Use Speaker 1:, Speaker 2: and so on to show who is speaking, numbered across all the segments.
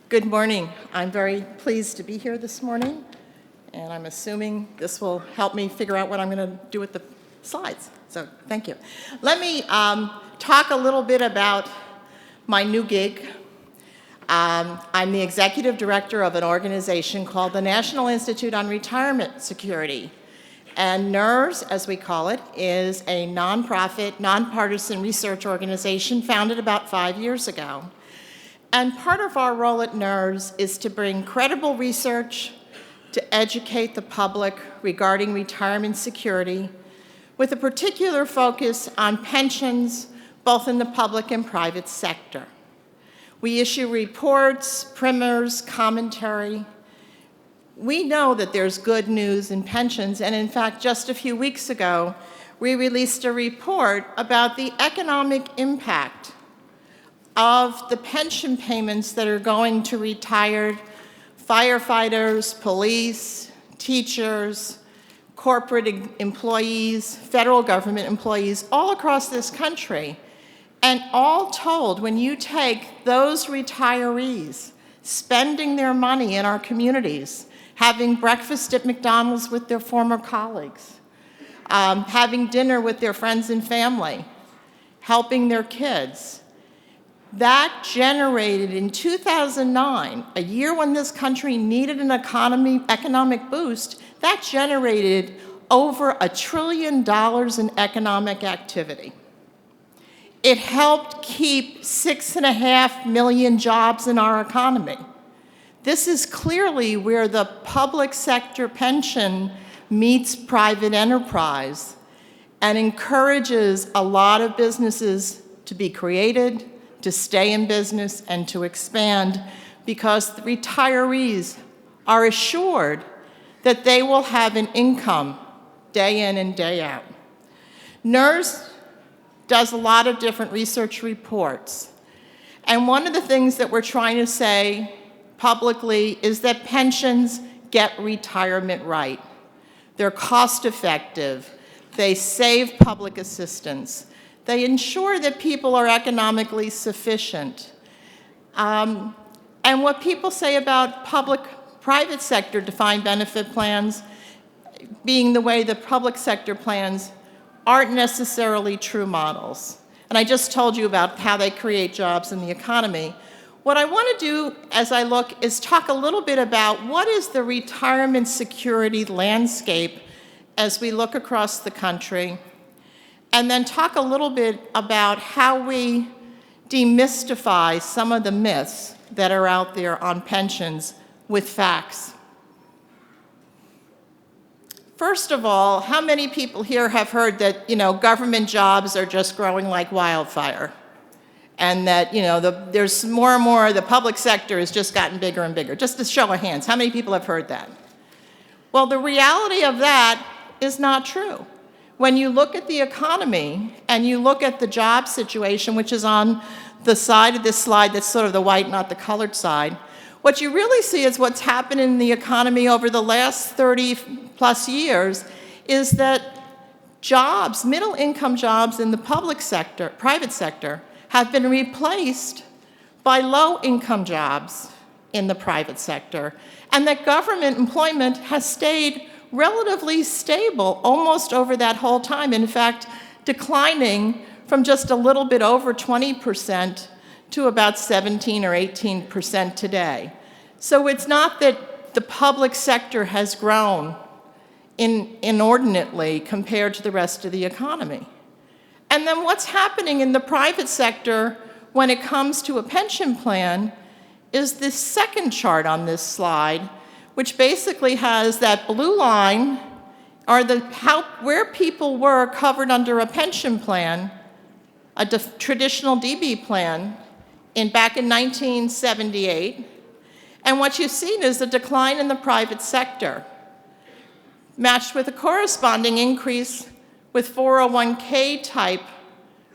Speaker 1: Good morning. I'm very pleased to be here this morning, and I'm assuming this will help me figure out what I'm going to do with the slides. So thank you. Let me talk a little bit about my new gig. I'm the executive director of an organization called the National Institute on Retirement Security. And NIRS, as we call it, is a nonprofit, nonpartisan research organization founded about 5 years ago. And part of our role at NIRS is to bring credible research to educate the public regarding retirement security, with a particular focus on pensions, both in the public and private sector. We issue reports, primers, commentary. We know that there's good news in pensions, and in fact, just a few weeks ago, we released a report about the economic impact of the pension payments that are going to retired firefighters, police, teachers, corporate employees, federal government employees, all across this country. And all told, when you take those retirees spending their money in our communities, having breakfast at McDonald's with their former colleagues, having dinner with their friends and family, helping their kids, that generated in 2009, a year when this country needed an economic boost, that generated over $1 trillion in economic activity. It helped keep 6.5 million jobs in our economy. This is clearly where the public sector pension meets private enterprise and encourages a lot of businesses to be created, to stay in business, and to expand, because the retirees are assured that they will have an income day in and day out. NIRS does a lot of different research reports, and one of the things that we're trying to say publicly is that pensions get retirement right. They're cost-effective. They save public assistance. They ensure that people are economically sufficient. And what people say about public-private sector defined benefit plans being the way the public sector plans aren't necessarily true models. And I just told you about how they create jobs in the economy. What I want to do as I look is talk a little bit about what is the retirement security landscape as we look across the country, and then talk a little bit about how we demystify some of the myths that are out there on pensions with facts. First of all, how many people here have heard that, government jobs are just growing like wildfire? And that, there's more and more, the public sector has just gotten bigger and bigger. Just a show of hands, how many people have heard that? Well, the reality of that is not true. When you look at the economy and you look at the job situation, which is on the side of this slide that's sort of the white, not the colored side, what you really see is what's happened in the economy over the last 30 plus years is that jobs, middle income jobs in the public sector, private sector, have been replaced by low income jobs in the private sector, and that government employment has stayed relatively stable almost over that whole time. In fact, declining from just a little bit over 20% to about 17 or 18% today. So it's not that the public sector has grown inordinately compared to the rest of the economy. And then what's happening in the private sector when it comes to a pension plan is this second chart on this slide, which basically has that blue line are where people were covered under a pension plan, a traditional DB plan, back in 1978. And what you've seen is a decline in the private sector, matched with a corresponding increase with 401k type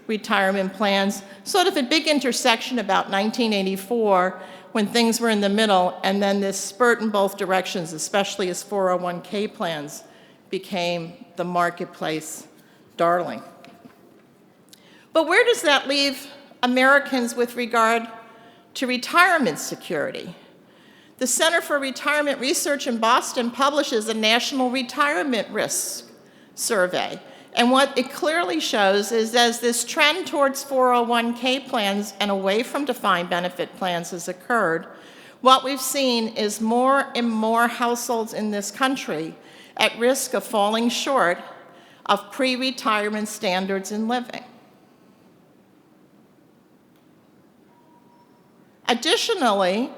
Speaker 1: retirement plans, sort of a big intersection about 1984, when things were in the middle, and then this spurt in both directions, especially as 401k plans became the marketplace darling. But where does that leave Americans with regard to retirement security? The Center for Retirement Research in Boston publishes a national retirement risk survey. And what it clearly shows is as this trend towards 401k plans and away from defined benefit plans has occurred, what we've seen is more and more households in this country at risk of falling short of pre-retirement standards in living. Additionally,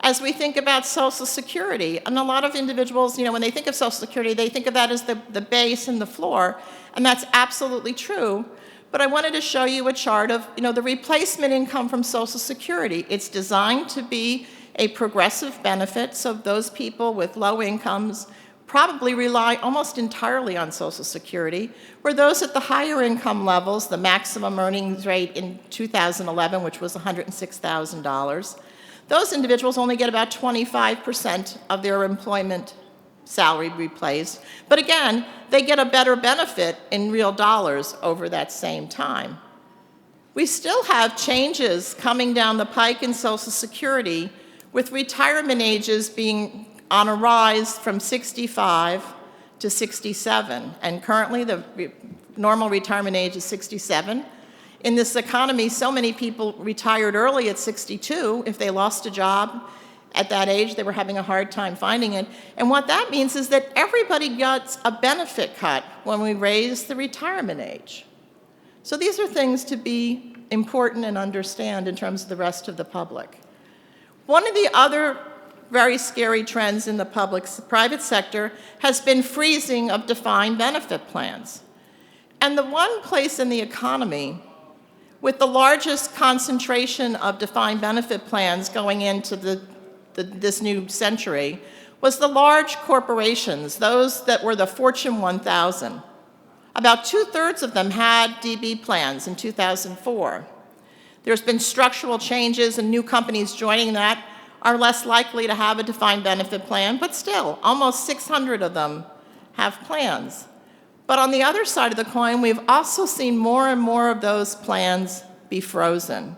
Speaker 1: as we think about Social Security, and a lot of individuals, when they think of Social Security, they think of that as the base and the floor, and that's absolutely true. But I wanted to show you a chart of, the replacement income from Social Security. It's designed to be a progressive benefit, so those people with low incomes probably rely almost entirely on Social Security, where those at the higher income levels, the maximum earnings rate in 2011, which was $106,000, those individuals only get about 25% of their employment salary replaced. But again, they get a better benefit in real dollars over that same time. We still have changes coming down the pike in Social Security, with retirement ages being on a rise from 65 to 67. And currently, the normal retirement age is 67. In this economy, so many people retired early at 62. If they lost a job at that age, they were having a hard time finding it. And what that means is that everybody gets a benefit cut when we raise the retirement age. So these are things to be important and understand in terms of the rest of the public. One of the other very scary trends in the private sector has been freezing of defined benefit plans. And the one place in the economy with the largest concentration of defined benefit plans going into this new century was the large corporations, those that were the Fortune 1000. About 2/3 of them had DB plans in 2004. There's been structural changes, and new companies joining that are less likely to have a defined benefit plan, but still, almost 600 of them have plans. But on the other side of the coin, we've also seen more and more of those plans be frozen.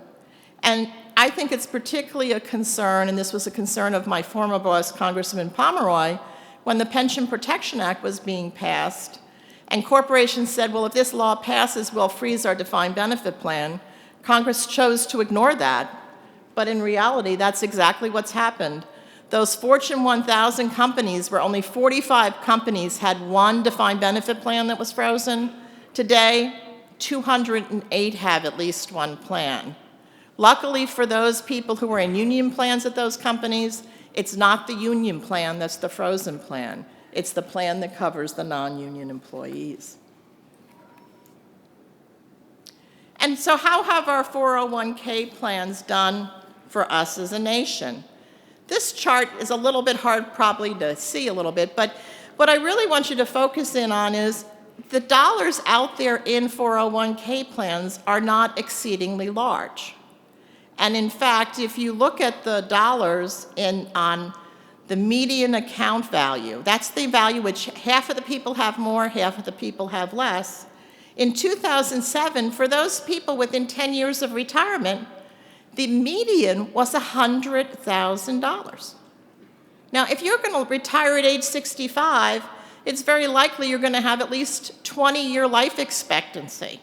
Speaker 1: And I think it's particularly a concern, and this was a concern of my former boss, Congressman Pomeroy, when the Pension Protection Act was being passed, and corporations said, well, if this law passes, we'll freeze our defined benefit plan. Congress chose to ignore that, but in reality, that's exactly what's happened. Those Fortune 1000 companies, where only 45 companies had one defined benefit plan that was frozen, today, 208 have at least one plan. Luckily for those people who are in union plans at those companies, it's not the union plan that's the frozen plan. It's the plan that covers the non-union employees. And so how have our 401k plans done for us as a nation? This chart is a little bit hard probably to see a little bit, but what I really want you to focus in on is the dollars out there in 401k plans are not exceedingly large. And in fact, if you look at the dollars on the median account value, that's the value which half of the people have more, half of the people have less. In 2007, for those people within 10 years of retirement, the median was $100,000. Now, if you're going to retire at age 65, it's very likely you're going to have at least 20-year life expectancy.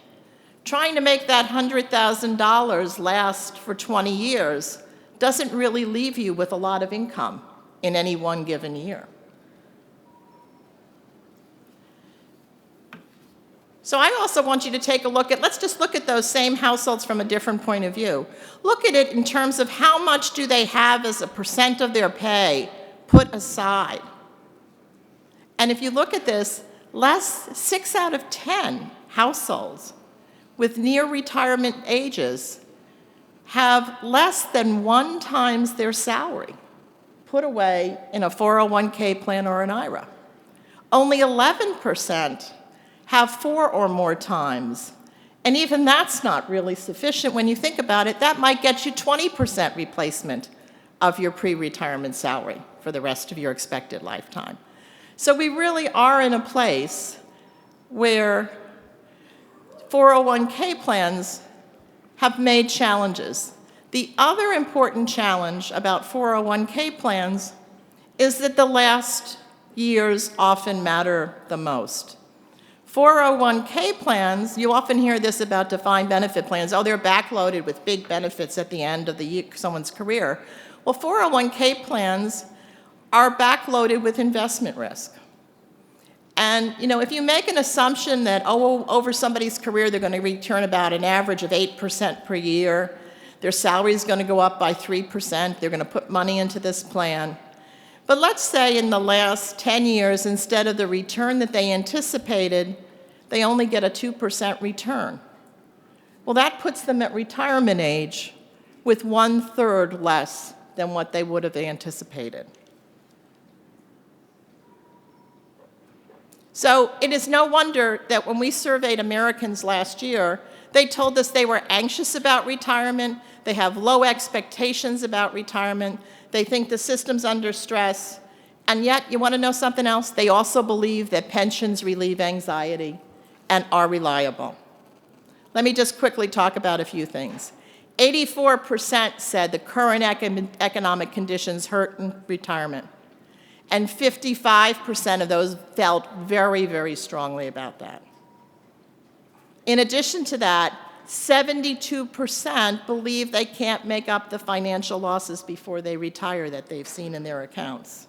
Speaker 1: Trying to make that $100,000 last for 20 years doesn't really leave you with a lot of income in any one given year. So I also want you to take a look at, let's just look at those same households from a different point of view. Look at it in terms of how much do they have as a percent of their pay put aside. And if you look at this, 6 out of 10 households with near retirement ages have less than 1 times their salary put away in a 401k plan or an IRA. Only 11% have 4 or more times. And even that's not really sufficient. When you think about it, that might get you 20% replacement of your pre-retirement salary for the rest of your expected lifetime. So we really are in a place where 401k plans have made challenges. The other important challenge about 401k plans is that the last years often matter the most. 401k plans, you often hear this about defined benefit plans. Oh, they're backloaded with big benefits at the end of someone's career. Well, 401k plans are backloaded with investment risk. And if you make an assumption that, over somebody's career they're going to return about an average of 8% per year, their salary is going to go up by 3%, they're going to put money into this plan. But let's say in the last 10 years, instead of the return that they anticipated, they only get a 2% return. Well, that puts them at retirement age with 1/3 less than what they would have anticipated. So it is no wonder that when we surveyed Americans last year, they told us they were anxious about retirement, they have low expectations about retirement, they think the system's under stress, and yet, you want to know something else? They also believe that pensions relieve anxiety and are reliable. Let me just quickly talk about a few things. 84% said the current economic conditions hurt in retirement, and 55% of those felt very, very strongly about that. In addition to that, 72% believe they can't make up the financial losses before they retire that they've seen in their accounts.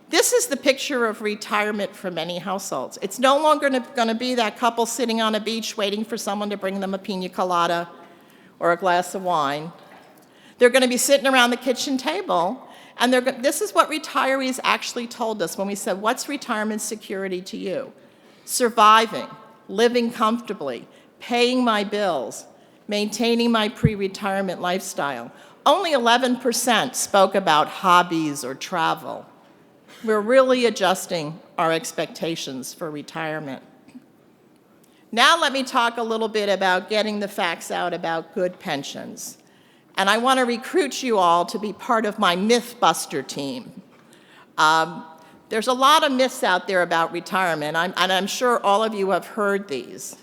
Speaker 1: This is the picture of retirement for many households. It's no longer going to be that couple sitting on a beach waiting for someone to bring them a pina colada or a glass of wine. They're going to be sitting around the kitchen table, and this is what retirees actually told us when we said, what's retirement security to you? Surviving, living comfortably, paying my bills, maintaining my pre-retirement lifestyle. Only 11% spoke about hobbies or travel. We're really adjusting our expectations for retirement. Now let me talk a little bit about getting the facts out about good pensions. And I want to recruit you all to be part of my Mythbuster team. There's a lot of myths out there about retirement, and I'm sure all of you have heard these.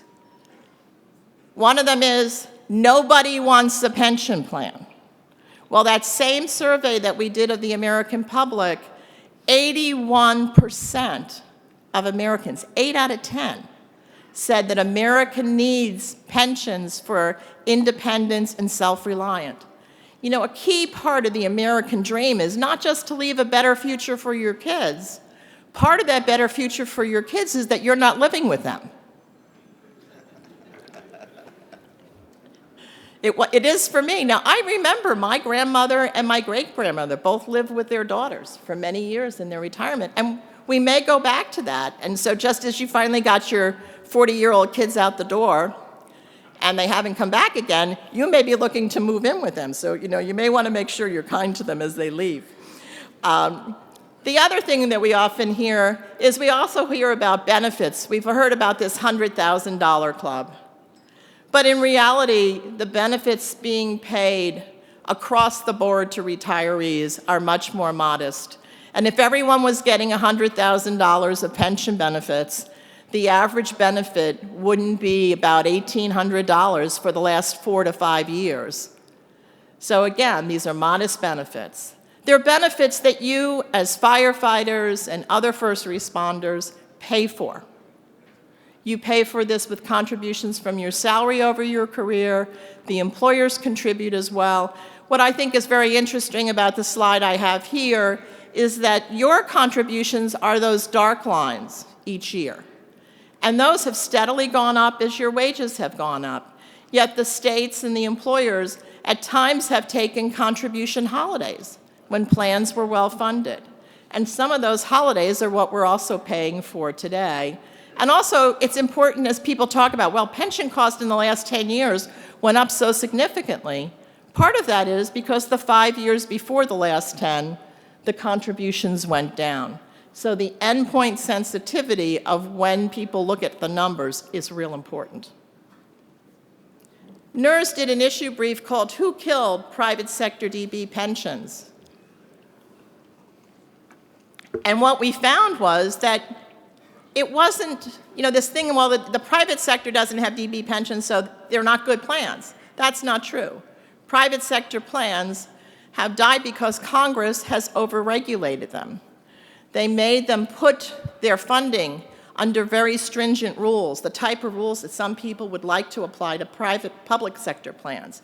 Speaker 1: One of them is, nobody wants a pension plan. Well, that same survey that we did of the American public, 81% of Americans, 8 out of 10, said that America needs pensions for independence and self-reliant. A key part of the American dream is not just to leave a better future for your kids. Part of that better future for your kids is that you're not living with them. It is for me. Now, I remember my grandmother and my great-grandmother both lived with their daughters for many years in their retirement, and we may go back to that. And so just as you finally got your 40-year-old kids out the door, and they haven't come back again, you may be looking to move in with them. So, you may want to make sure you're kind to them as they leave. The other thing that we often hear is we also hear about benefits. We've heard about this $100,000 club. But in reality, the benefits being paid across the board to retirees are much more modest. And if everyone was getting $100,000 of pension benefits, the average benefit wouldn't be about $1,800 for the last 4 to 5 years. So again, these are modest benefits. They're benefits that you, as firefighters and other first responders, pay for. You pay for this with contributions from your salary over your career. The employers contribute as well. What I think is very interesting about the slide I have here is that your contributions are those dark lines each year. And those have steadily gone up as your wages have gone up. Yet the states and the employers at times have taken contribution holidays when plans were well funded. And some of those holidays are what we're also paying for today. And also, it's important as people talk about, well, pension cost in the last 10 years went up so significantly. Part of that is because the 5 years before the last 10, the contributions went down. So the endpoint sensitivity of when people look at the numbers is real important. NIRS did an issue brief called Who Killed Private Sector DB Pensions? And what we found was that it wasn't, this thing, well, the private sector doesn't have DB pensions, so they're not good plans. That's not true. Private sector plans have died because Congress has overregulated them. They made them put their funding under very stringent rules, the type of rules that some people would like to apply to public sector plans.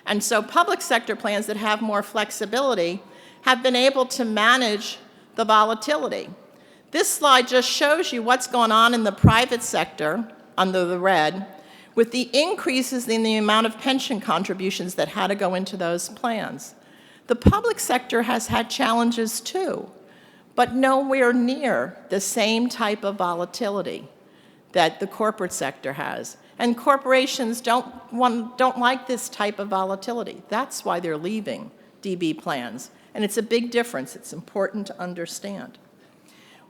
Speaker 1: And so public sector plans that have more flexibility have been able to manage the volatility. This slide just shows you what's going on in the private sector, under the red, with the increases in the amount of pension contributions that had to go into those plans. The public sector has had challenges too, but nowhere near the same type of volatility that the corporate sector has. And corporations don't like this type of volatility. That's why they're leaving DB plans. And it's a big difference. It's important to understand.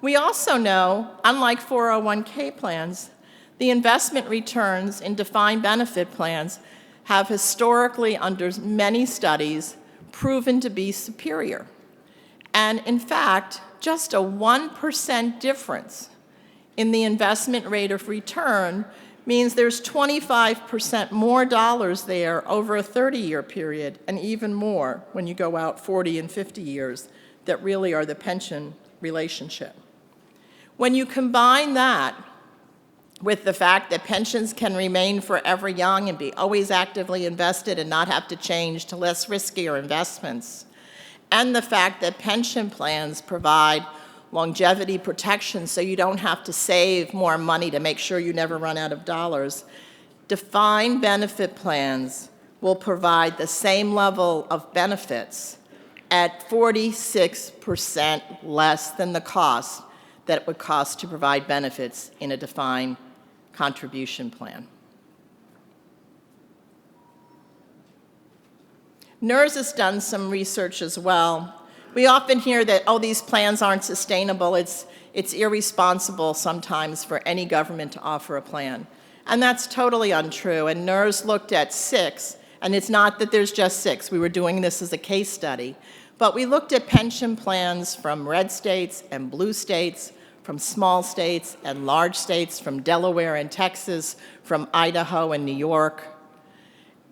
Speaker 1: We also know, unlike 401k plans, the investment returns in defined benefit plans have historically, under many studies, proven to be superior. And in fact, just a 1% difference in the investment rate of return means there's 25% more dollars there over a 30-year period, and even more when you go out 40 and 50 years that really are the pension relationship. When you combine that with the fact that pensions can remain forever young and be always actively invested and not have to change to less riskier investments, and the fact that pension plans provide longevity protection so you don't have to save more money to make sure you never run out of dollars, defined benefit plans will provide the same level of benefits at 46% less than the cost that it would cost to provide benefits in a defined contribution plan. NIRS has done some research as well. We often hear that, oh, these plans aren't sustainable. It's irresponsible sometimes for any government to offer a plan. And that's totally untrue. And NIRS looked at 6, and it's not that there's just 6. We were doing this as a case study. But we looked at pension plans from red states and blue states, from small states and large states, from Delaware and Texas, from Idaho and New York.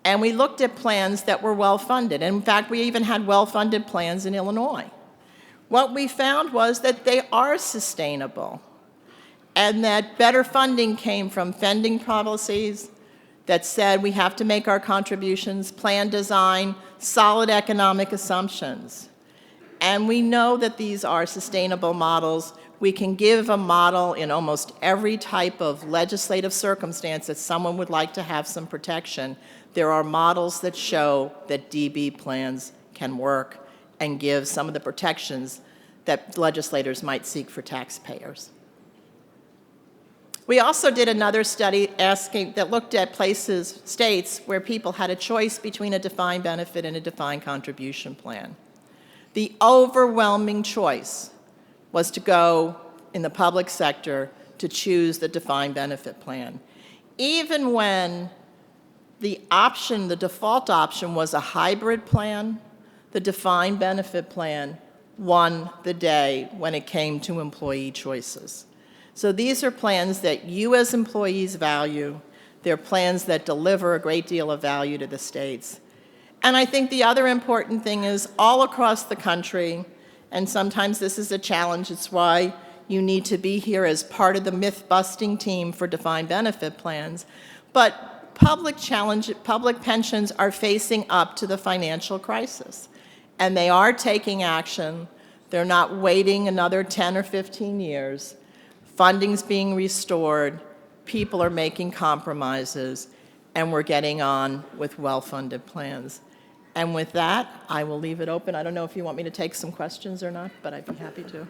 Speaker 1: And we looked at plans that were well-funded. And in fact, we even had well-funded plans in Illinois. What we found was that they are sustainable, and that better funding came from funding policies that said we have to make our contributions, plan design, solid economic assumptions. And we know that these are sustainable models. We can give a model in almost every type of legislative circumstance that someone would like to have some protection. There are models that show that DB plans can work and give some of the protections that legislators might seek for taxpayers. We also did another study that looked at states where people had a choice between a defined benefit and a defined contribution plan. The overwhelming choice was to go in the public sector to choose the defined benefit plan. Even when the default option was a hybrid plan, the defined benefit plan won the day when it came to employee choices. So these are plans that you as employees value. They're plans that deliver a great deal of value to the states. And I think the other important thing is all across the country, and sometimes this is a challenge, it's why you need to be here as part of the myth-busting team for defined benefit plans, but public pensions are facing up to the financial crisis, and they are taking action. They're not waiting another 10 or 15 years. Funding's being restored, people are making compromises, and we're getting on with well-funded plans. And with that, I will leave it open. I don't know if you want me to take some questions or not, but I'd be happy to.